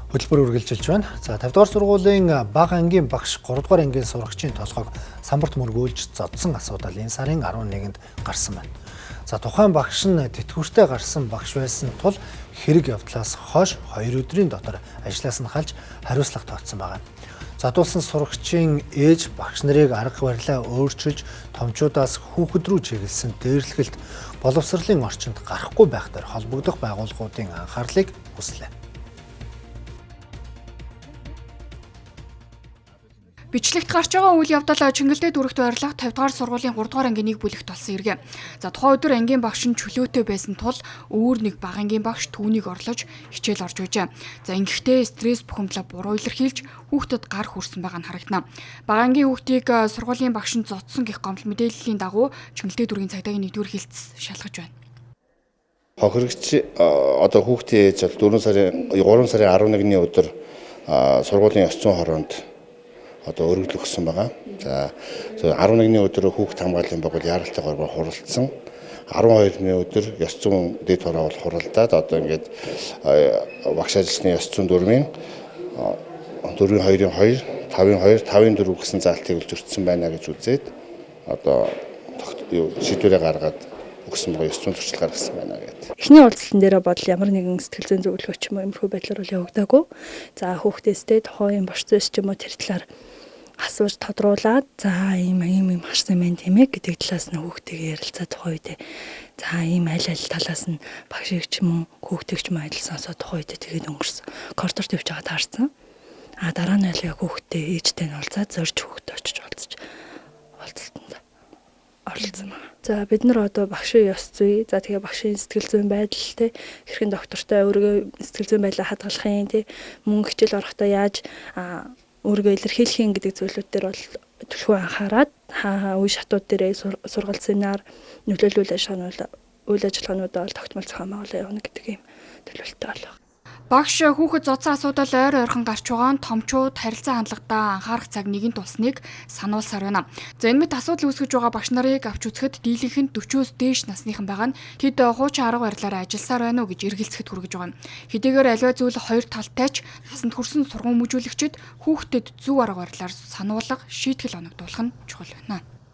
Хөтөлбөр үргэлжилж байна. За 50 дугаар сургуулийн бага ангийн багш 3 дугаар ангийн сурагчийн толгойг самбарт мөргүүлж зодсон асуудал энэ сарын 11-нд гарсан байна. За тухайн багш нь тэтгэвртэй гарсан багш байсан тул хэрэг явдлаас хойш 2 өдрийн дотор ажлаас нь халж хариуцлага тооцсон байна. Задуулсан сурагчийн ээж багш нарыг арга барилаа өөрчилж томчуудаас хүүхэд рүү чиглэсэн дээрлэхэлд боловсролын орчинд гарахгүй байх дээр холбогдох байгууллагуудын анхаарлыг хүслээ. Бичлэгт гарч байгаа үйл явдал Чингэлдээ дүрэгт байрлах 50 дугаар сургуулийн 3 дугаар ангийн нэг бүлэгт болсон иргэ. За тухайн өдөр ангийн багш нь чөлөөтэй байсан тул өөр нэг бага ангийн багш түүнийг орлож хичээл орж байжээ. За ингэхдээ стресс бухимдлаа буруу илэрхийлж хүүхдэд гар хүрсэн байгаа нь харагдана. Бага ангийн хүүхдийг сургуулийн багш нь зодсон гэх гомдол мэдээллийн дагуу Чингэлдээ дүргийн цагдаагийн 1-р хилцс шалгаж байна. Хохирогч одоо хүүхдийн ээж 3 сарын 11-ний өдөр сургуулийн ёс зүйн хороонд одоо өргөдөл өгсөн байгаа. За 11-ний өдөр хүүхд хамгааллын байгуул яаралтай горбоор хуралдсан. 12-ны өдөр ёс зүйн дэд хороол хуралдаад одоо ингээд багш ажилтны ёс зүйн дүрмийн 4-2-ын 2, 5-ын 2, 5-ын 4 гэсэн заалтыг үлж өртсөн байна гэж үзээд одоо шийдвэрээ гаргаад өгсөн байгаа ёс зүйн зөрчил гаргасан байна гэдэг. Эхний уулзалтан дээр бодол ямар нэгэн сэтгэл зүйн зөвлөгөө ч юм уу иймэрхүү байдлаар бол явагдаагүй. За хүүхдээстэй тухайн бошцоос ч юм уу тэр талаар асууж тодруулаад за ийм харсан байна тийм ээ гэдэг талаас нь хүүхдтэйгээ ярилцаад тухайн үед за ийм аль талаас нь багшиг ч юм уу хүүхдтэй ч юм ажилласан асуу тухайн үед тэгээд өнгөрсөн. Коридорт явж байгаа таарсан. Дараа нь яг хүүхдтэй ээжтэй нь уулзаад зорж хүүхдтэй очиж уулзаж уулзалтанд оролцсон байна. За бид нар одоо багшийн ёс зүй, за тэгээ багшийн сэтгэл зүйн байдал те хэрхэн доктортой өөрийгөө сэтгэл зүйн байдлаа хадгалахын те мөн хичээл орохдоо яаж өөрийгөө илэрхийлэх гэдэг зүйлүүд дээр бол төлхөө анхаарад үе шатууд дээрээ сургалт семинар нөлөөлөл үйл ажиллагаануудаа бол тогтмол зохион байгуулалт явуулна гэдэг ийм төлөвлөлттэй байна. Багш хүүхэд зодсон асуудал ойр ойрхон гарч байгаа нь томчууд харилцаа хандлагатаа анхаарах цаг нэгэн тулсныг сануулсаар байна. За энэ мэт асуудал үүсгэж байгаа багш нарыг авч үзэхэд дийлэнх нь 40-оос дээш насныхан байгаа нь тэд хуучин арга барилаараа ажилласаар байна уу гэж эргэлзэхэд хүргэж байгаа юм. Хэдийгээр аливаа зүйл хоёр талтай ч насанд хүрсэн сургууль хүмүүжүүлэгчид хүүхдэд зөв арга барилаар сануулга шийтгэл оногдуулах нь чухал байна.